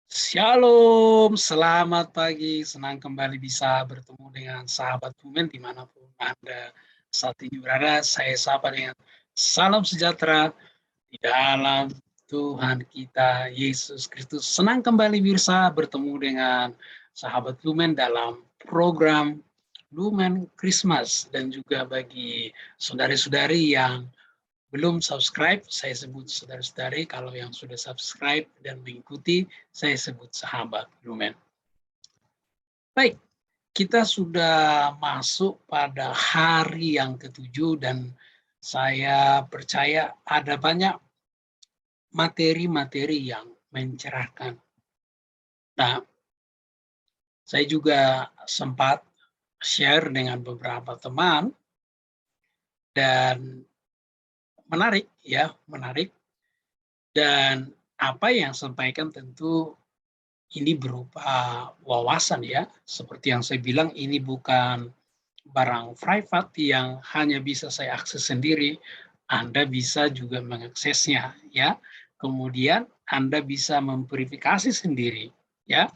Shalom, selamat pagi. Senang kembali bisa bertemu dengan sahabat Tumen dimanapun Anda saat ini berada. Saya sapa dengan salam sejahtera di dalam Tuhan kita Yesus Kristus. Senang kembali bisa bertemu dengan sahabat Lumen dalam program Lumen Christmas, dan juga bagi saudari-saudari yang belum subscribe, saya sebut saudara-saudari. Kalau yang sudah subscribe dan mengikuti, saya sebut sahabat Lumen. Baik, kita sudah masuk pada hari yang ketujuh dan saya percaya ada banyak materi-materi yang mencerahkan. Nah, saya juga sempat share dengan beberapa teman dan menarik ya, menarik. Dan apa yang sampaikan tentu ini berupa wawasan ya, seperti yang saya bilang ini bukan barang private yang hanya bisa saya akses sendiri, Anda bisa juga mengaksesnya ya. Kemudian Anda bisa memverifikasi sendiri ya.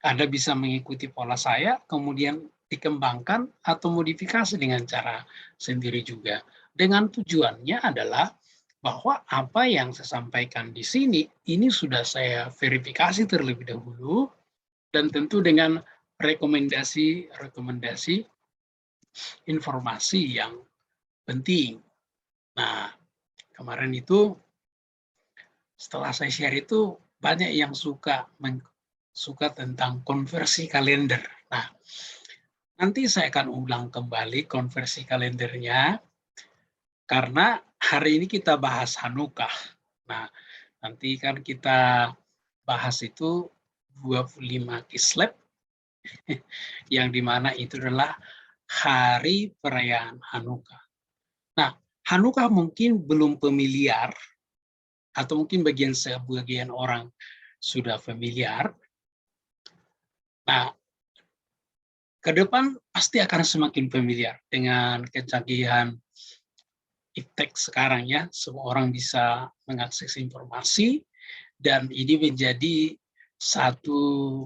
Anda bisa mengikuti pola saya, kemudian dikembangkan atau modifikasi dengan cara sendiri juga. Dengan tujuannya adalah bahwa apa yang saya sampaikan di sini, ini sudah saya verifikasi terlebih dahulu, dan tentu dengan rekomendasi informasi yang penting. Nah, kemarin itu setelah saya share itu banyak yang suka tentang konversi kalender. Nah, nanti saya akan ulang kembali konversi kalendernya karena hari ini kita bahas Hanukkah. Nah, nanti kan kita bahas itu 25 Kislev yang dimana itu adalah hari perayaan Hanukkah. Nah, Hanukkah mungkin belum familiar, atau mungkin sebagian orang sudah familiar. Nah, ke depan pasti akan semakin familiar dengan kecanggihan iptek sekarang ya. Semua orang bisa mengakses informasi dan ini menjadi satu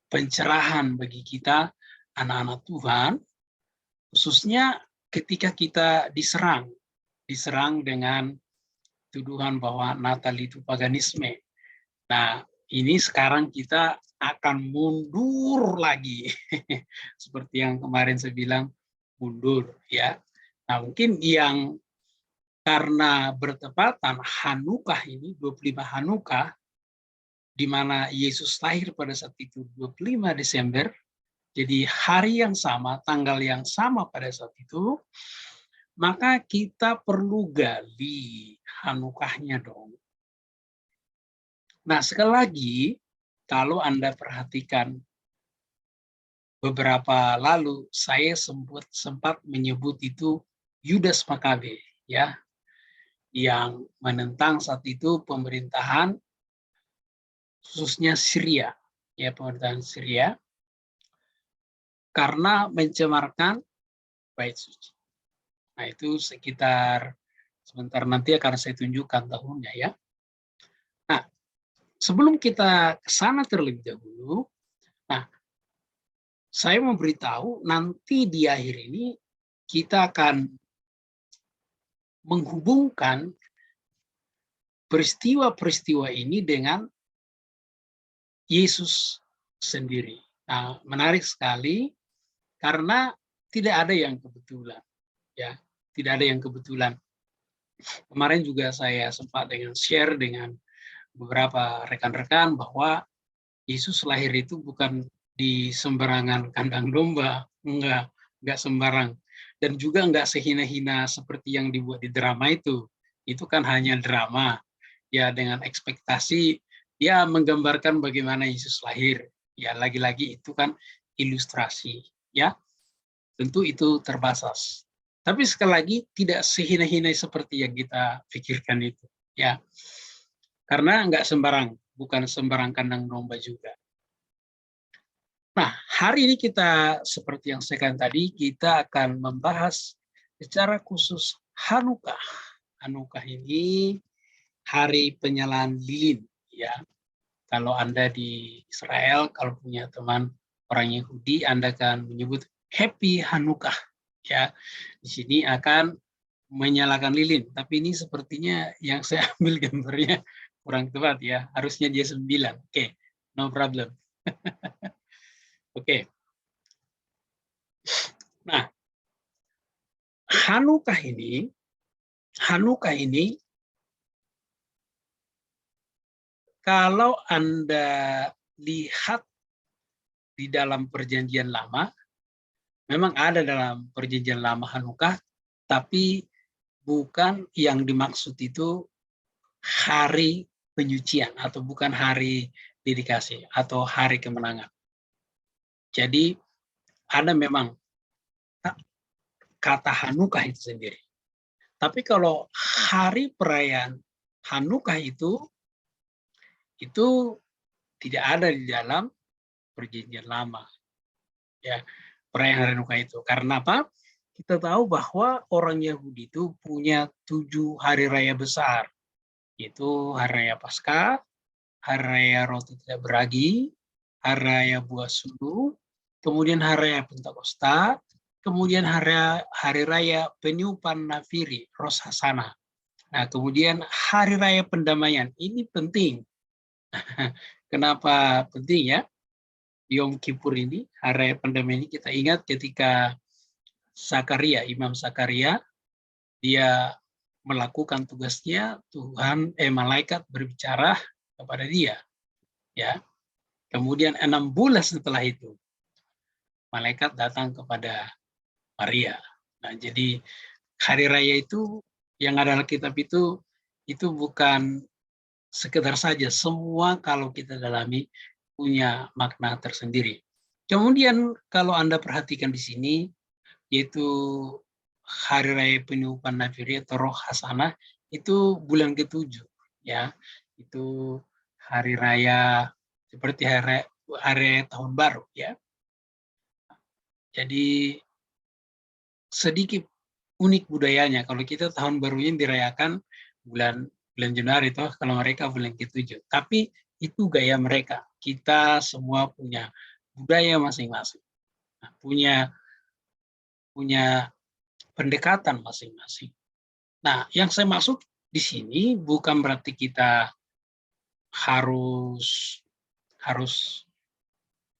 pencerahan bagi kita anak-anak Tuhan, khususnya ketika kita diserang dengan tuduhan bahwa Natal itu paganisme. Nah, ini sekarang kita akan mundur lagi. Seperti yang kemarin saya bilang, mundur ya. Nah, mungkin yang karena bertepatan Hanukkah ini, 25 Hanukkah, di mana Yesus lahir pada saat itu 25 Desember, jadi hari yang sama, tanggal yang sama pada saat itu, maka kita perlu gali Hanukkahnya dong. Nah, sekali lagi, kalau Anda perhatikan beberapa lalu, saya sempat menyebut itu Yudas Makabe, ya, yang menentang saat itu pemerintahan, khususnya Syria, ya, pemerintahan Syria, karena mencemarkan bait suci. Nah, itu sekitar sebentar nanti akan saya tunjukkan tahunnya ya. Nah, sebelum kita ke sana terlebih dahulu, nah, saya mau beritahu nanti di akhir ini kita akan menghubungkan peristiwa-peristiwa ini dengan Yesus sendiri. Nah, menarik sekali karena tidak ada yang kebetulan, ya, tidak ada yang kebetulan. Kemarin juga saya sempat share dengan beberapa rekan-rekan bahwa Yesus lahir itu bukan di sembarangan kandang domba, enggak sembarang. Dan juga enggak sehina-hina seperti yang dibuat di drama itu. Itu kan hanya drama, ya dengan ekspektasi, ya menggambarkan bagaimana Yesus lahir. Ya lagi-lagi itu kan ilustrasi, ya. Tentu itu terbatas. Tapi sekali lagi tidak sehina-hina seperti yang kita pikirkan itu, ya. Karena enggak sembarang, bukan sembarang kandang domba juga. Nah, hari ini kita, seperti yang saya katakan tadi, kita akan membahas secara khusus Hanukkah. Hanukkah ini hari penyalaan lilin, ya. Kalau Anda di Israel, kalau punya teman orang Yahudi, Anda akan menyebut Happy Hanukkah. Ya, di sini akan menyalakan lilin. Tapi ini sepertinya yang saya ambil gambarnya kurang tepat ya. Harusnya dia 9. Oke, no problem. Oke. Nah, Hanukkah ini kalau Anda lihat di dalam perjanjian lama, memang ada dalam perjanjian lama Hanukkah, tapi bukan yang dimaksud itu hari penyucian atau bukan hari dedikasi atau hari kemenangan. Jadi ada memang kata Hanukkah itu sendiri. Tapi kalau hari perayaan Hanukkah itu tidak ada di dalam perjanjian lama. Ya, perayaan Hanukkah itu. Karena apa? Kita tahu bahwa orang Yahudi itu punya 7 hari raya besar. Yaitu hari raya Paskah, hari raya roti tidak beragi, hari raya buah sulur, kemudian hari raya Pentakosta, kemudian hari raya peniupan nafiri, Rosh Hashanah. Nah, kemudian hari raya pendamaian. Ini penting. Kenapa penting ya? Yom Kippur ini, hari raya pendamaian ini kita ingat ketika Zakaria, Imam Zakaria, dia melakukan tugasnya, malaikat berbicara kepada dia. Ya. Kemudian 6 bulan setelah itu, malaikat datang kepada Maria. Nah, jadi hari raya itu yang ada dalam kitab itu bukan sekedar saja, semua kalau kita dalami punya makna tersendiri. Kemudian kalau Anda perhatikan di sini, yaitu hari raya peniupan nafiri atau Roh Hasanah, itu bulan ke-7. Ya, itu hari raya seperti hari raya tahun baru. Ya. Jadi sedikit unik budayanya. Kalau kita tahun barunya dirayakan bulan Januari itu, kalau mereka bulan ke-7. Tapi itu gaya mereka. Kita semua punya budaya masing-masing. Nah, punya pendekatan masing-masing. Nah, yang saya maksud di sini bukan berarti kita harus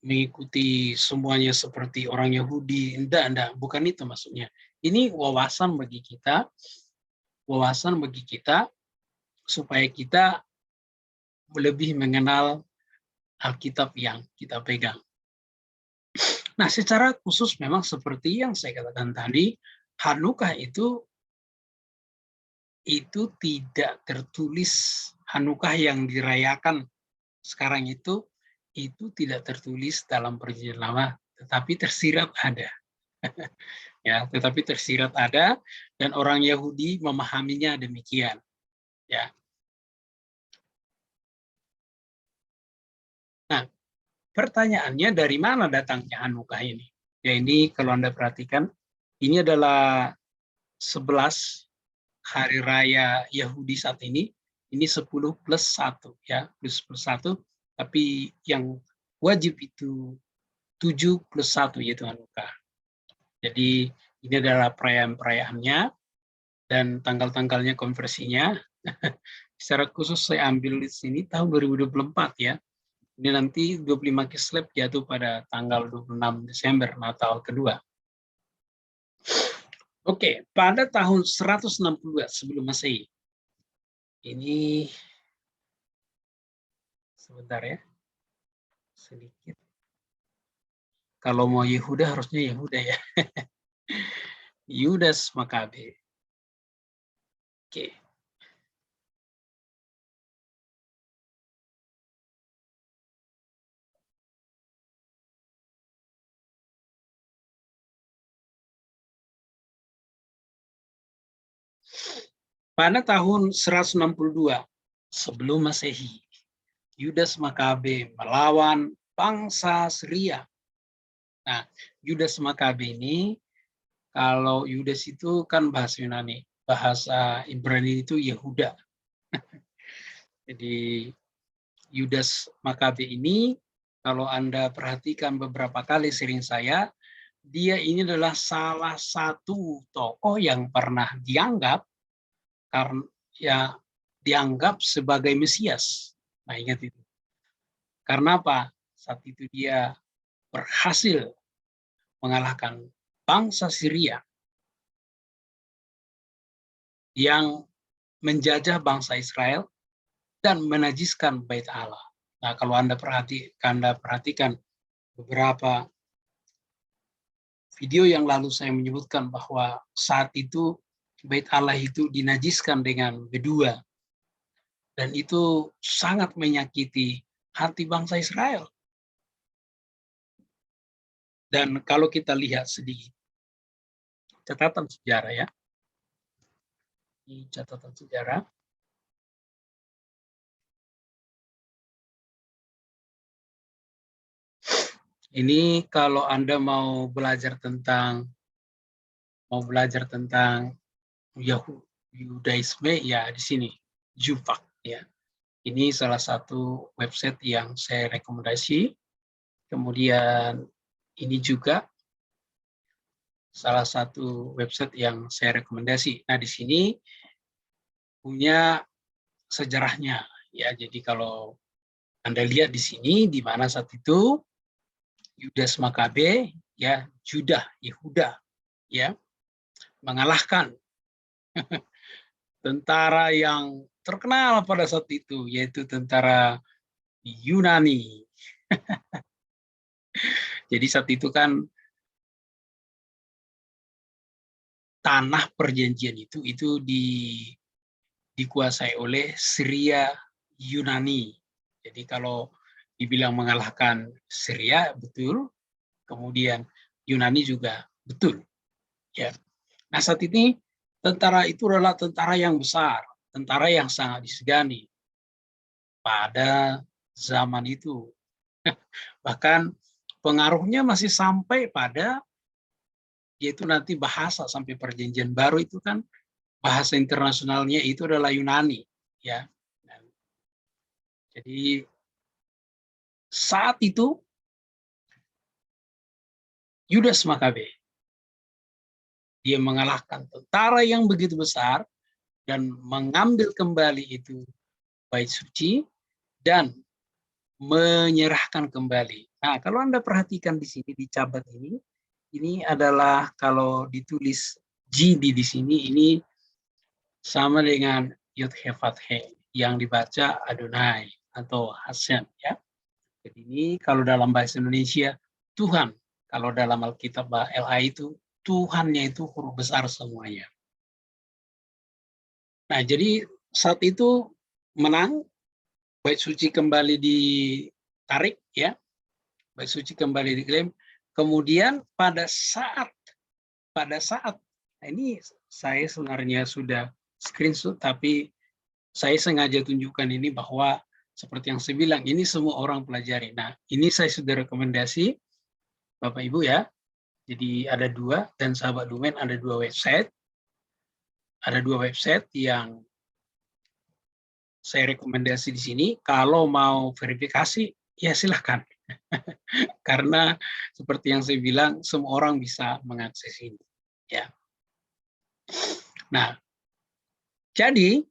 mengikuti semuanya seperti orang Yahudi. Enggak, bukan itu maksudnya. Ini wawasan bagi kita supaya kita lebih mengenal Alkitab yang kita pegang. Nah, secara khusus memang seperti yang saya katakan tadi, Hanukkah itu tidak tertulis. Hanukkah yang dirayakan sekarang itu tidak tertulis dalam perjanjian lama, tetapi tersirat ada. Ya, tetapi tersirat ada dan orang Yahudi memahaminya demikian. Ya. Nah, pertanyaannya dari mana datangnya Hanukkah ini? Ya, ini kalau Anda perhatikan, ini adalah 11 hari raya Yahudi saat ini. Ini 10 plus 1 ya, plus 1, tapi yang wajib itu 7 plus 1 yaitu Hanukkah. Jadi ini adalah perayaan-perayaannya dan tanggal-tanggalnya konversinya. Secara khusus saya ambil di sini tahun 2024 ya. Ini nanti 25 Kislev jatuh pada tanggal 26 Desember, Natal kedua. Oke, pada tahun 162 sebelum Masehi. Ini sebentar ya. Sedikit. Kalau mau Yehuda harusnya Yehuda ya. Yudas Makabe. Oke. Pada tahun 162 sebelum Masehi, Yudas Makabe melawan bangsa Syria. Nah, Yudas Makabe ini, kalau Yudas itu kan bahasa Yunani, bahasa Ibrani itu Yehuda. Jadi Yudas Makabe ini, kalau Anda perhatikan beberapa kali sharing saya, dia ini adalah salah satu tokoh yang pernah dianggap karena ya dianggap sebagai Mesias. Nah, ingat itu. Karena apa? Saat itu dia berhasil mengalahkan bangsa Syria yang menjajah bangsa Israel dan menajiskan bait Allah. Nah, kalau Anda perhatikan beberapa video yang lalu saya menyebutkan bahwa saat itu bait Allah itu dinajiskan dengan bedua, dan itu sangat menyakiti hati bangsa Israel. Dan kalau kita lihat sedikit catatan sejarah ya, ini catatan sejarah. Ini kalau Anda mau belajar tentang Yudaisme ya di sini, Jufak ya. Ini salah satu website yang saya rekomendasi. Kemudian ini juga salah satu website yang saya rekomendasi. Nah, di sini punya sejarahnya ya. Jadi kalau Anda lihat di sini di mana saat itu Yudas Makabe ya, Yehuda ya, mengalahkan tentara yang terkenal pada saat itu, yaitu tentara Yunani. Jadi saat itu kan tanah perjanjian itu dikuasai oleh Syria Yunani. Jadi kalau dibilang mengalahkan Syria betul, kemudian Yunani juga betul. Ya. Nah, saat ini tentara itu adalah tentara yang besar, tentara yang sangat disegani pada zaman itu. Bahkan pengaruhnya masih sampai pada, yaitu nanti bahasa sampai perjanjian baru itu kan bahasa internasionalnya itu adalah Yunani, ya. Jadi saat itu Yudas Makabe dia mengalahkan tentara yang begitu besar dan mengambil kembali itu bait suci dan menyerahkan kembali. Nah, kalau Anda perhatikan di sini di cabat ini adalah kalau ditulis Jidi di sini ini sama dengan Yud He Fat He yang dibaca Adonai atau Hashem ya. Jadi ini kalau dalam bahasa Indonesia Tuhan, kalau dalam Alkitab LA itu Tuhannya itu huruf besar semuanya. Nah, jadi saat itu menang, bait suci kembali ditarik ya, bait suci kembali diklaim. Kemudian pada saat nah ini saya sebenarnya sudah screenshot, tapi saya sengaja tunjukkan ini bahwa seperti yang saya bilang, ini semua orang pelajari. Nah, ini saya sudah rekomendasi Bapak Ibu ya. Jadi ada dua, dan sahabat Dumen ada dua website. Ada dua website yang saya rekomendasi di sini. Kalau mau verifikasi, ya silahkan. Karena seperti yang saya bilang, semua orang bisa mengakses ini. Ya. Nah, jadi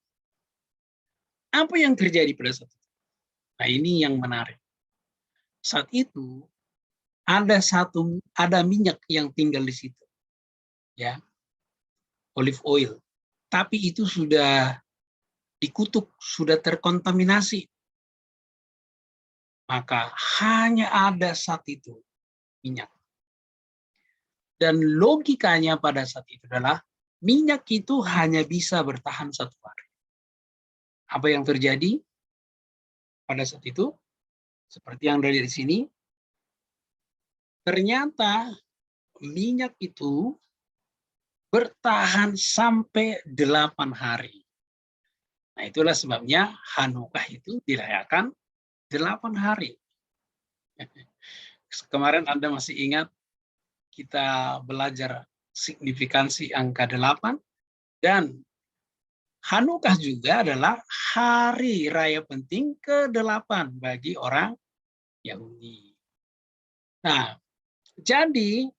apa yang terjadi pada saat itu? Nah, ini yang menarik. Saat itu ada minyak yang tinggal di situ, ya, olive oil. Tapi itu sudah dikutuk, sudah terkontaminasi. Maka hanya ada saat itu minyak. Dan logikanya pada saat itu adalah minyak itu hanya bisa bertahan 1 hari. Apa yang terjadi pada saat itu? Seperti yang dari sini, ternyata minyak itu bertahan sampai 8 hari. Nah, itulah sebabnya Hanukkah itu dirayakan 8 hari. Kemarin Anda masih ingat kita belajar signifikansi angka 8 dan Hanukkah juga adalah hari raya penting ke-8 bagi orang Yahudi. Nah, jadi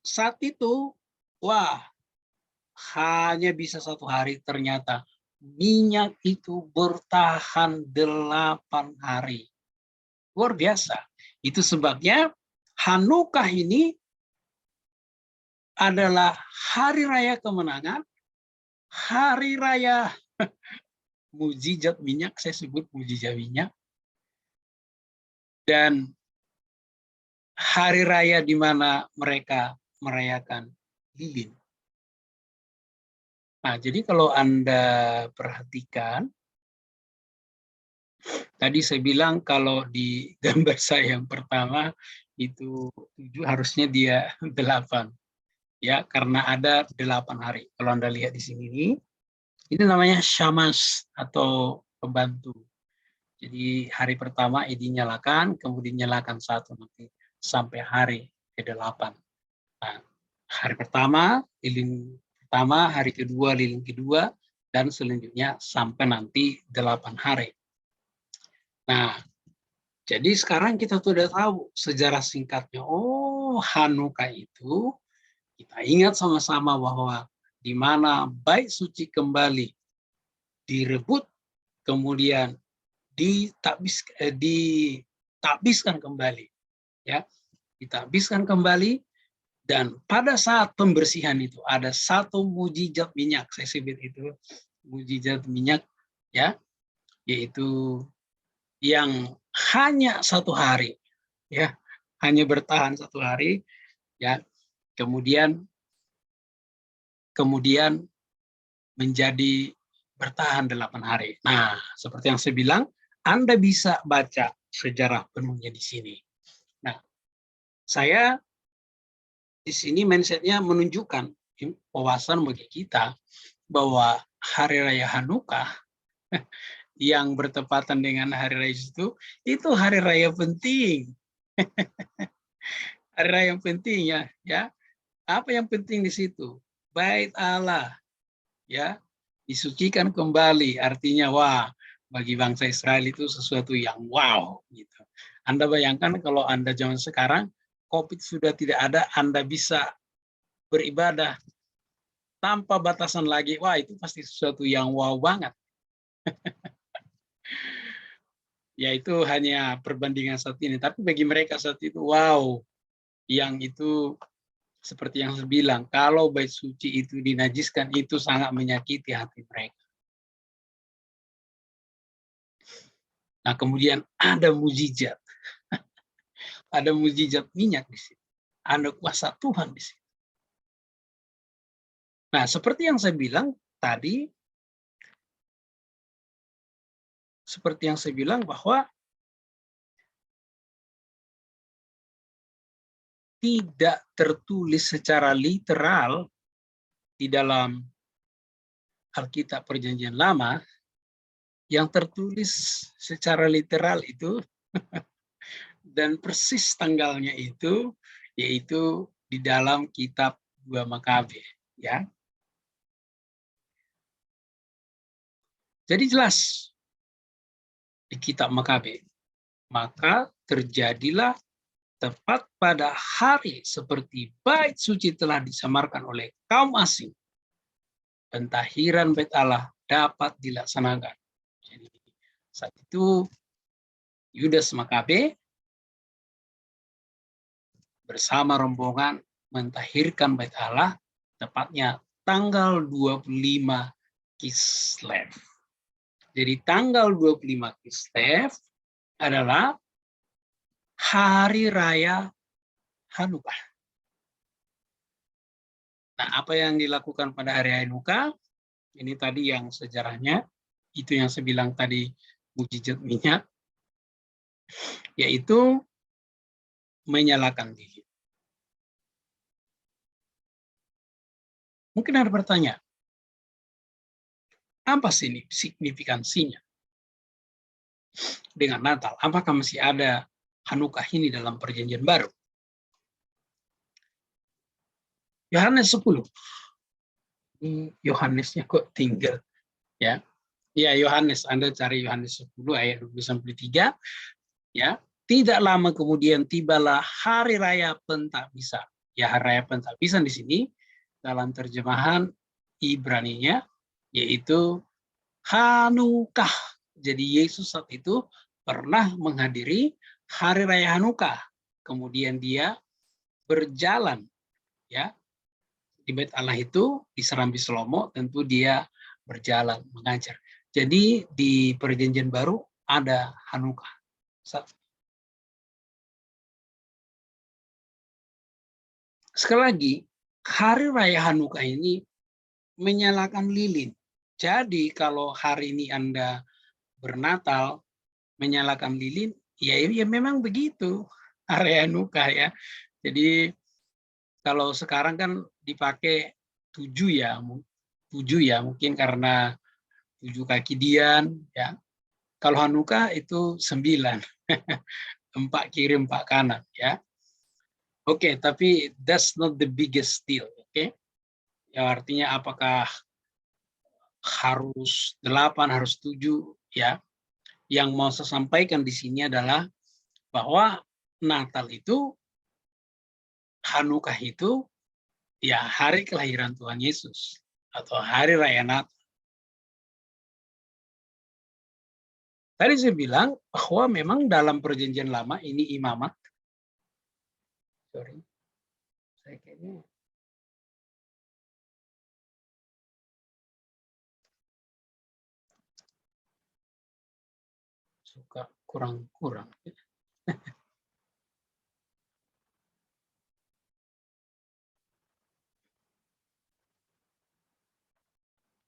saat itu, wah, hanya bisa 1 hari, ternyata minyak itu bertahan 8 hari. Luar biasa. Itu sebabnya Hanukkah ini adalah hari raya kemenangan, hari raya mujizat minyak, saya sebut mujizat minyak, dan hari raya di mana mereka merayakan lilin. Nah, jadi kalau Anda perhatikan, tadi saya bilang kalau di gambar saya yang pertama itu 7, harusnya dia 8. Ya, karena ada 8 hari. Kalau Anda lihat di sini, ini namanya syamas atau pembantu. Jadi hari pertama dinyalakan, kemudian nyalakan 1 nanti sampai hari ke-8. Nah, hari pertama, lilin pertama, hari kedua, lilin kedua, dan selanjutnya sampai nanti 8 hari. Nah, jadi sekarang kita sudah tahu sejarah singkatnya. Oh, Hanukkah itu kita ingat sama-sama bahwa di mana bait suci kembali direbut, kemudian ditakbiskan kembali, ya, ditakbiskan kembali, dan pada saat pembersihan itu ada satu mujizat minyak, saya sebut itu mujizat minyak, ya, yaitu yang hanya 1 hari, ya, hanya bertahan 1 hari, ya, kemudian menjadi bertahan 8 hari. Nah, seperti yang saya bilang, Anda bisa baca sejarah penuhnya di sini. Nah, saya di sini mindset-nya menunjukkan wawasan bagi kita bahwa hari raya Hanukkah yang bertepatan dengan hari raya itu hari raya penting. Hari raya yang penting, ya. Apa yang penting di situ? Bait Allah, ya, disucikan kembali, artinya wah, bagi bangsa Israel itu sesuatu yang wow gitu. Anda bayangkan kalau Anda zaman sekarang Covid sudah tidak ada, Anda bisa beribadah tanpa batasan lagi. Wah, itu pasti sesuatu yang wow banget. Ya, itu hanya perbandingan saat ini, tapi bagi mereka saat itu wow, yang itu seperti yang saya bilang, kalau bait suci itu dinajiskan, itu sangat menyakiti hati mereka. Nah, kemudian ada mujizat. Ada mujizat minyak di sini. Ada kuasa Tuhan di sini. Nah, seperti yang saya bilang tadi, bahwa tidak tertulis secara literal di dalam Alkitab Perjanjian Lama, yang tertulis secara literal itu dan persis tanggalnya itu, yaitu di dalam kitab 2 Makabe, ya. Jadi jelas di kitab Makabe, maka terjadilah tepat pada hari seperti bait suci telah disamarkan oleh kaum asing, pentahiran bait Allah dapat dilaksanakan. Jadi saat itu Yudas Makabe bersama rombongan mentahirkan bait Allah, tepatnya tanggal 25 Kislev. Jadi tanggal 25 Kislev adalah hari raya Hanukkah. Nah, apa yang dilakukan pada hari Hanukkah? Ini tadi yang sejarahnya, itu yang saya bilang tadi mujizat minyak, yaitu menyalakan lilin. Mungkin ada bertanya, apa sih signifikansinya dengan Natal? Apakah masih ada Hanukkah ini dalam Perjanjian Baru? Yohanes 10. Yohanesnya kok tinggal Ya, ya Yohanes, Anda cari Yohanes 10 ayat 20-3. Ya, tidak lama kemudian tibalah hari raya Pentabisan. Ya, hari raya Pentabisan di sini dalam terjemahan Ibraninya yaitu Hanukah. Jadi Yesus saat itu pernah menghadiri hari raya Hanukah. Kemudian dia berjalan, ya, di Bait Allah itu di Serambi Salomo, tentu dia berjalan mengajar. Jadi di Perjanjian Baru ada Hanukah. Sekali lagi, hari raya Hanukah ini menyalakan lilin. Jadi kalau hari ini Anda bernatal menyalakan lilin, ya memang begitu hari Hanukah ya. Jadi kalau sekarang kan dipakai 7 ya, 7 ya, mungkin karena 7 kaki Dian ya. Kalau Hanukah itu 9. 4 kiri 4 kanan ya. Oke, tapi that's not the biggest deal, oke. Ya artinya apakah harus 8, harus 7 ya. Yang mau saya sampaikan di sini adalah bahwa Natal itu, Hanukah itu ya hari kelahiran Tuhan Yesus atau hari raya Natal. Tadi saya bilang bahwa memang dalam Perjanjian Lama ini imamat. Sorry, saya kayaknya suka kurang-kurang.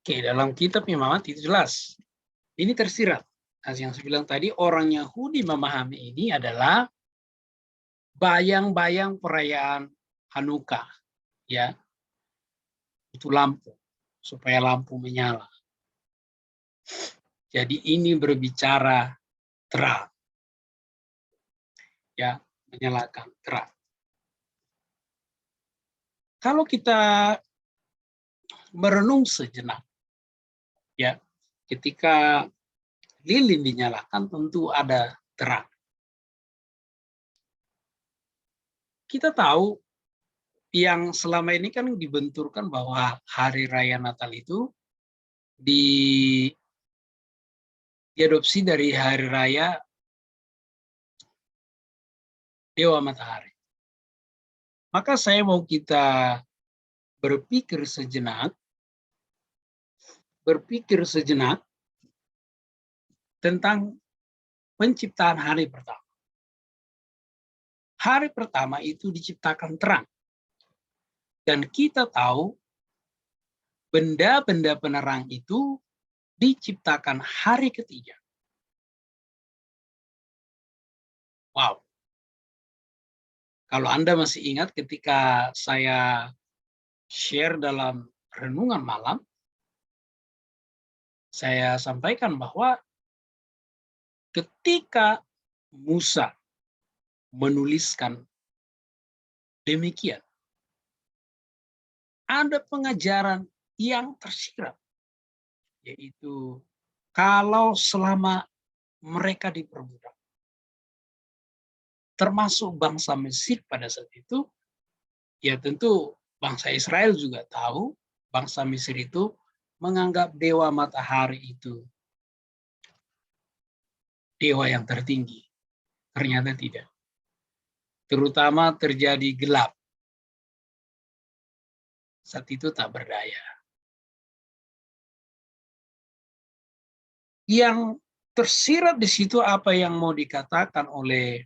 Oke, dalam kitab imamat itu jelas. Ini tersirat. Nah, yang saya bilang tadi, orang Yahudi memahami ini adalah bayang-bayang perayaan Hanukah, ya, itu lampu, supaya lampu menyala. Jadi ini berbicara terang, ya, menyalakan terang. Kalau kita merenung sejenak, ya, ketika lilin dinyalakan tentu ada terang. Kita tahu yang selama ini kan dibenturkan bahwa hari raya Natal itu diadopsi dari hari raya Dewa Matahari. Maka saya mau kita berpikir sejenak tentang penciptaan hari pertama. Hari pertama itu diciptakan terang. Dan kita tahu benda-benda penerang itu diciptakan hari ketiga. Wow. Kalau Anda masih ingat ketika saya share dalam renungan malam, saya sampaikan bahwa ketika Musa menuliskan demikian, ada pengajaran yang tersirat, yaitu kalau selama mereka diperbudak, termasuk bangsa Mesir pada saat itu, ya tentu bangsa Israel juga tahu bangsa Mesir itu menganggap dewa matahari itu dewa yang tertinggi. Ternyata tidak. Terutama terjadi gelap. Saat itu tak berdaya. Yang tersirat di situ apa yang mau dikatakan oleh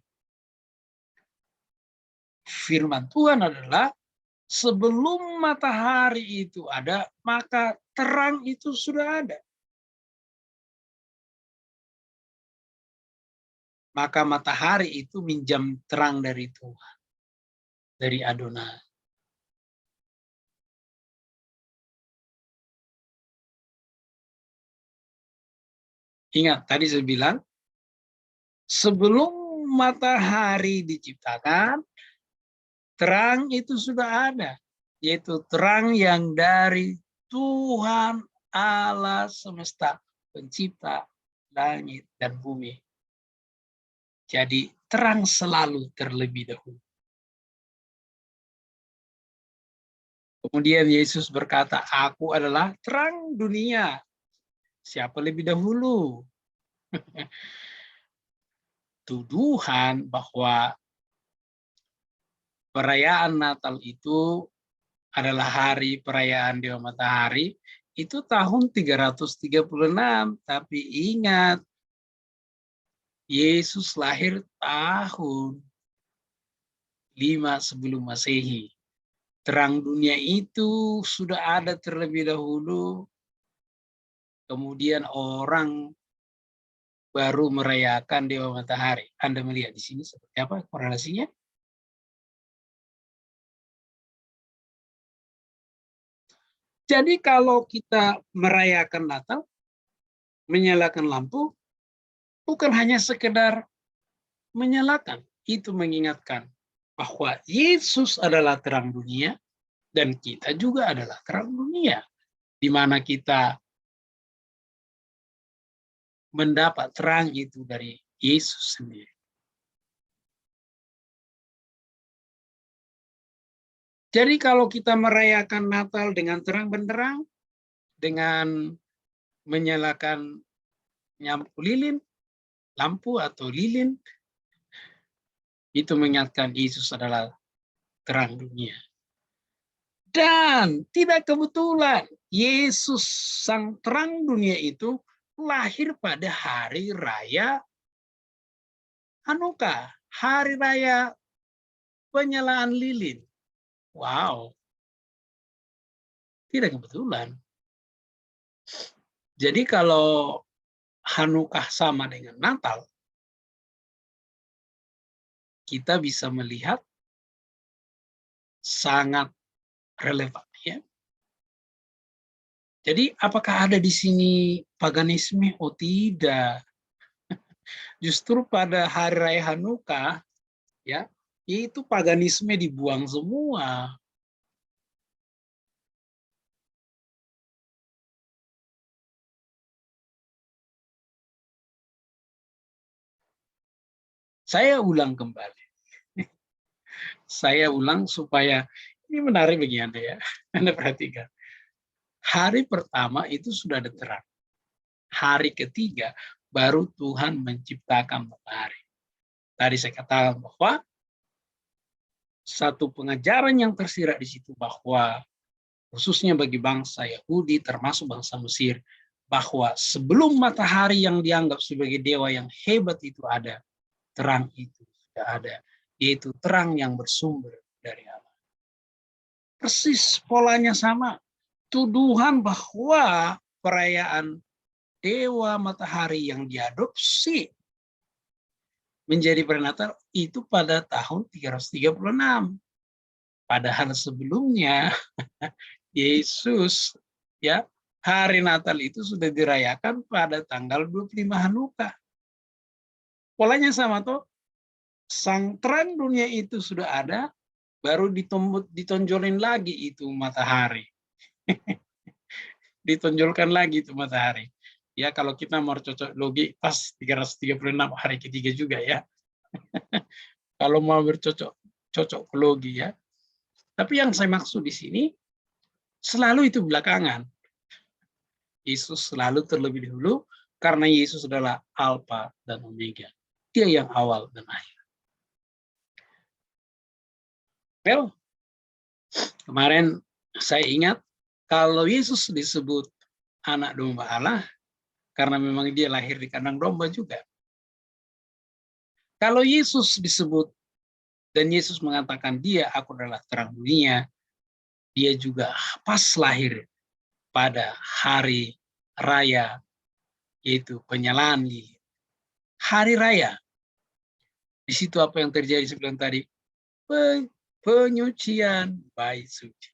firman Tuhan adalah sebelum matahari itu ada, maka terang itu sudah ada. Maka matahari itu minjam terang dari Tuhan, dari Adonai. Ingat, tadi saya bilang, sebelum matahari diciptakan, terang itu sudah ada, yaitu terang yang dari Tuhan Allah semesta, pencipta langit dan bumi. Jadi terang selalu terlebih dahulu. Kemudian Yesus berkata, aku adalah terang dunia. Siapa lebih dahulu? Tuduhan bahwa perayaan Natal itu adalah hari perayaan Dewa Matahari, itu tahun 336. Tapi ingat, Yesus lahir tahun 5 sebelum Masehi. Terang dunia itu sudah ada terlebih dahulu, kemudian orang baru merayakan Dewa Matahari. Anda melihat di sini seperti apa korelasinya? Jadi kalau kita merayakan Natal, menyalakan lampu, bukan hanya sekedar menyalakan, itu mengingatkan bahwa Yesus adalah terang dunia dan kita juga adalah terang dunia, di mana kita mendapat terang itu dari Yesus sendiri. Jadi kalau kita merayakan Natal dengan terang benderang, dengan menyalakan lampu atau lilin, itu mengingatkan Yesus adalah terang dunia. Dan tidak kebetulan Yesus sang terang dunia itu lahir pada hari raya Hanukkah, hari raya penyalaan lilin. Wow, tidak kebetulan. Jadi kalau Hanukkah sama dengan Natal, kita bisa melihat sangat relevan, ya. Jadi apakah ada di sini paganisme? Oh tidak. Justru pada hari raya Hanukkah, ya, itu paganisme dibuang semua. Saya ulang kembali. Saya ulang supaya ini menarik bagi Anda, ya. Anda perhatikan. Hari pertama itu sudah ada terang. Hari ketiga baru Tuhan menciptakan matahari. Tadi saya katakan bahwa satu pengajaran yang tersirat di situ bahwa khususnya bagi bangsa Yahudi termasuk bangsa Mesir, bahwa sebelum matahari yang dianggap sebagai dewa yang hebat itu ada, terang itu sudah ada, yaitu terang yang bersumber dari Allah. Persis polanya sama. Tuduhan bahwa perayaan dewa matahari yang diadopsi menjadi peranatal itu pada tahun 336. Padahal sebelumnya Yesus, ya, hari Natal itu sudah dirayakan pada tanggal 25 Hanukkah. Polanya sama toh. Sang terang dunia itu sudah ada, baru ditonjolin lagi itu matahari. Ditonjolkan lagi itu matahari. Ya kalau kita mau cocok logi pas 336 hari ketiga juga, ya. Kalau mau cocok logi, ya. Tapi yang saya maksud di sini selalu itu belakangan. Yesus selalu terlebih dahulu karena Yesus adalah Alfa dan Omega. Dia yang awal dan akhir. Well, kemarin saya ingat kalau Yesus disebut anak domba Allah karena memang dia lahir di kandang domba juga. Kalau Yesus disebut dan Yesus mengatakan dia aku adalah terang dunia, dia juga pas lahir pada hari raya yaitu penyalaan lilin. Hari raya. Di situ apa yang terjadi sebelum tadi? Penyucian bait suci.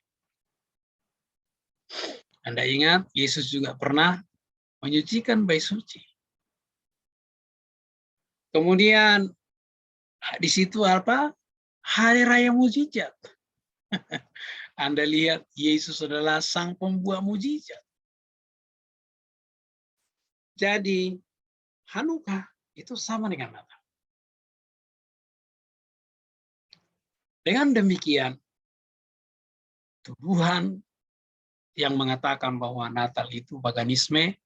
Anda ingat Yesus juga pernah menyucikan bait suci. Kemudian di situ apa? Hari raya mujizat. Anda lihat Yesus adalah sang pembuat mujizat. Jadi Hanukkah itu sama dengan Natal. Dengan demikian, tuduhan yang mengatakan bahwa Natal itu paganisme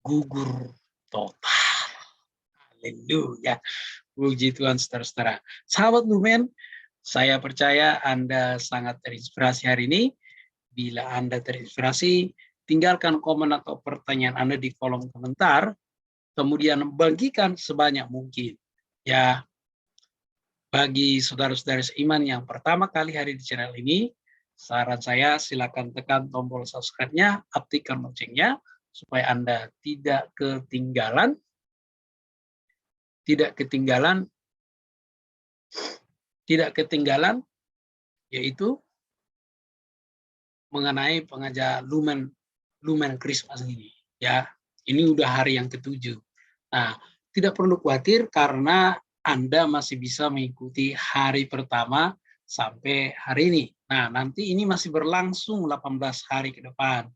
gugur total. Haleluya. Puji Tuhan, saudara-saudara. Sahabat Lumen, saya percaya Anda sangat terinspirasi hari ini. Bila Anda terinspirasi, tinggalkan komen atau pertanyaan Anda di kolom komentar, kemudian bagikan sebanyak mungkin. Ya, bagi saudara-saudara seiman yang pertama kali hadir di channel ini, saran saya silakan tekan tombol subscribe-nya, aktifkan loncengnya, supaya Anda tidak ketinggalan yaitu mengenai pengajar Lumen Christmas ini. Ya, ini udah hari yang ke-7. Nah, tidak perlu khawatir karena Anda masih bisa mengikuti hari pertama sampai hari ini. Nah, nanti ini masih berlangsung 18 hari ke depan.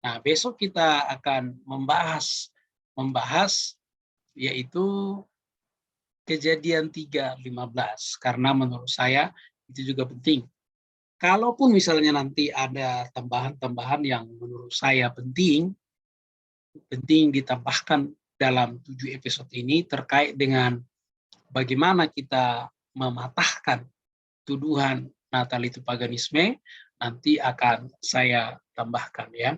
Nah, besok kita akan membahas yaitu Kejadian 3:15, karena menurut saya itu juga penting. Kalaupun misalnya nanti ada tambahan-tambahan yang menurut saya penting ditambahkan dalam 7 episode ini terkait dengan bagaimana kita mematahkan tuduhan Natal itu paganisme, nanti akan saya tambahkan ya.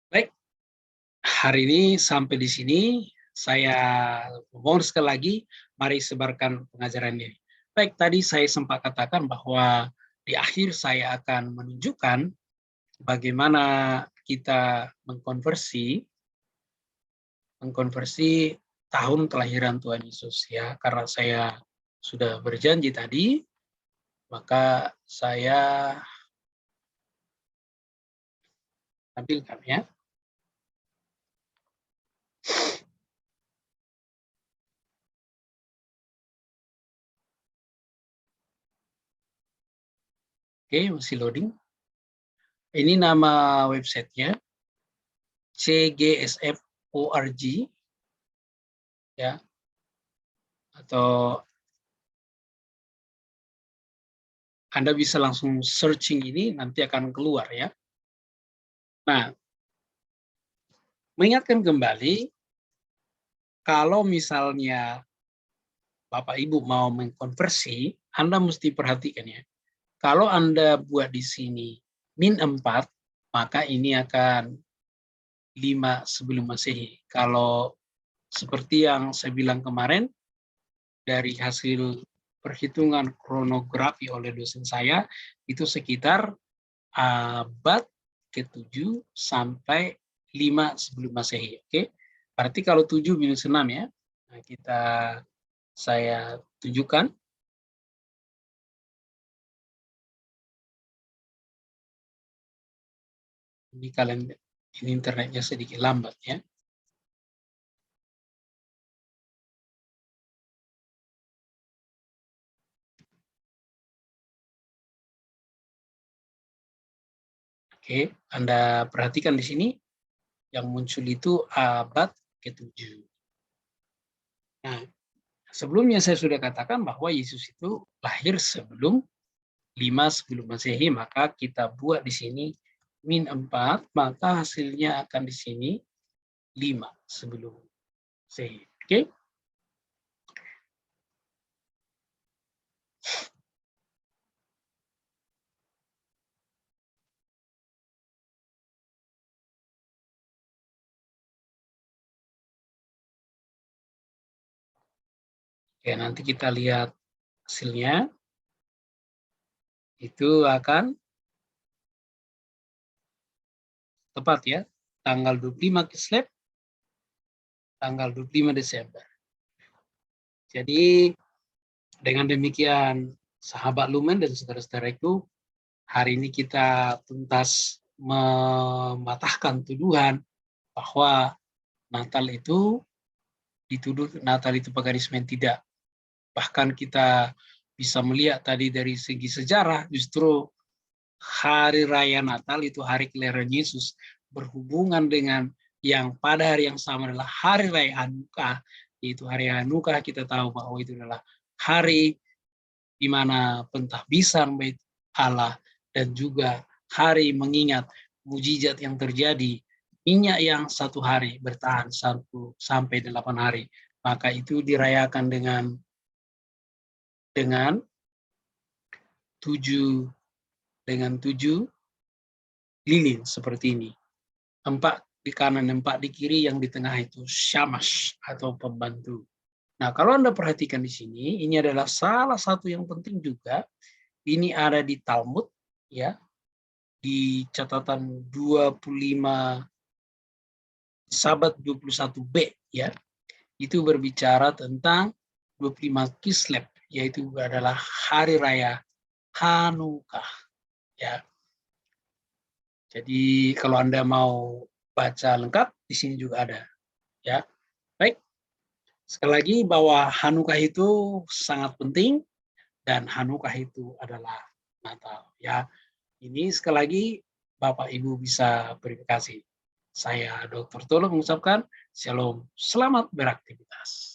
Baik, hari ini sampai di sini. Saya mohon sekali lagi, mari sebarkan pengajaran ini. Baik, tadi saya sempat katakan bahwa di akhir saya akan menunjukkan bagaimana kita mengkonversi tahun kelahiran Tuhan Yesus ya. Karena saya sudah berjanji tadi, maka saya tampilkan ya. Oke, masih loading. Ini nama websitenya, cgsf.org ya, atau Anda bisa langsung searching ini, nanti akan keluar ya. Nah, mengingatkan kembali, kalau misalnya Bapak Ibu mau mengkonversi, Anda mesti perhatikan ya. Kalau Anda buat di sini -4, maka ini akan 5 sebelum Masehi. Kalau seperti yang saya bilang kemarin, dari hasil perhitungan kronografi oleh dosen saya, itu sekitar abad ke-7 sampai 5 sebelum Masehi. Oke? Berarti kalau 7 minus 6 ya. Nah, saya tunjukkan. Ini internetnya sedikit lambat ya. Oke, Anda perhatikan di sini yang muncul itu abad ke-7. Nah, sebelumnya saya sudah katakan bahwa Yesus itu lahir sebelum 5 sebelum Masehi, maka kita buat di sini -4, maka hasilnya akan di sini 5 sebelum Masehi. Oke? Oke, nanti kita lihat hasilnya. Itu akan tepat ya, tanggal 25 Kislev, tanggal 25 Desember. Jadi dengan demikian sahabat Lumen dan saudara-saudaraku, hari ini kita tuntas mematahkan tuduhan bahwa Natal itu dituduh Natal itu paganisme, tidak. Bahkan kita bisa melihat tadi dari segi sejarah, justru hari raya Natal itu hari kelahiran Yesus berhubungan dengan yang pada hari yang sama adalah hari raya Hanukkah, yaitu hari Hanukkah kita tahu bahwa itu adalah hari di mana pentahbisan bait Allah dan juga hari mengingat mujizat yang terjadi, minyak yang 1 hari bertahan 1 sampai 8 hari, maka itu dirayakan dengan 7 lilin seperti ini. 4 di kanan, 4 di kiri, yang di tengah itu syamash atau pembantu. Nah, kalau Anda perhatikan di sini, ini adalah salah satu yang penting juga. Ini ada di Talmud, ya, di catatan 25 Sabat 21b, ya. Itu berbicara tentang 25 Kislev, yaitu adalah hari raya Hanukkah, ya. Jadi kalau Anda mau baca lengkap, di sini juga ada, ya. Baik, sekali lagi bahwa Hanukkah itu sangat penting dan Hanukkah itu adalah Natal, ya. Ini sekali lagi Bapak Ibu bisa verifikasi. Saya Dr. Tolo mengucapkan Shalom, selamat beraktivitas.